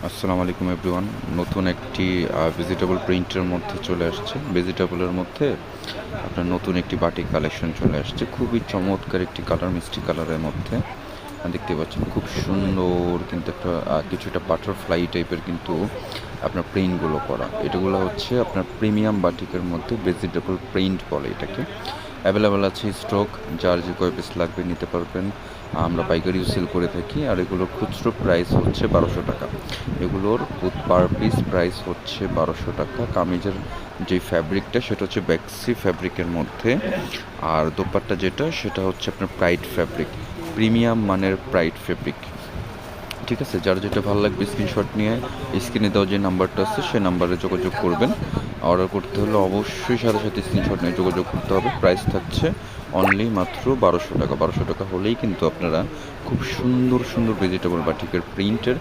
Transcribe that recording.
আসসালামু আলাইকুম এভরিওয়ান। নতুন একটি ভেজিটেবল প্রিন্টের মধ্যে চলে আসছে। ভেজিটেবলের মধ্যে আপনার নতুন একটি বাটিক কালেকশন চলে আসছে। খুবই চমৎকার একটি কালার, মিষ্টি কালারের মধ্যে দেখতে পাচ্ছেন। খুব সুন্দর কিন্তু একটা কিছুটা বাটারফ্লাই টাইপের কিন্তু আপনার প্রিন্টগুলো করা। এটাগুলো হচ্ছে আপনার প্রিমিয়াম বাটিকের মধ্যে ভেজিটেবল প্রিন্ট বলে এটাকে। অ্যাভেলেবেল আছে স্টক, যার যে কয় পিস লাগবে নিতে পারবেন। আমরা পাইকারিও সেল করে থাকি। আর এগুলোর খুচরো প্রাইস হচ্ছে 1200 টাকা। এগুলোর পার পিস প্রাইস হচ্ছে 1200 টাকা। কামিজের যে ফ্যাব্রিকটা সেটা হচ্ছে ব্যাক্সি ফ্যাব্রিকের মধ্যে। আর দোপাট্টা যেটা সেটা হচ্ছে আপনার প্রাইড ফ্যাব্রিক, প্রিমিয়াম মানের প্রাইড ফ্যাব্রিক। ঠিক আছে, যার যেটা ভালো লাগবে স্ক্রিনশট নিয়ে স্ক্রিনে দেওয়া যে নাম্বারটা আছে সেই নাম্বারে যোগাযোগ করবেন। অর্ডার করতে হলে অবশ্যই সাথে সাথে স্ক্রিনশট নিয়ে যোগাযোগ করতে হবে। প্রাইস থাকছে অনলি মাত্র 1200 টাকা। 1200 টাকা হলেই কিন্তু আপনারা খুব সুন্দর সুন্দর ভেজিটেবল বাটিকের প্রিন্টের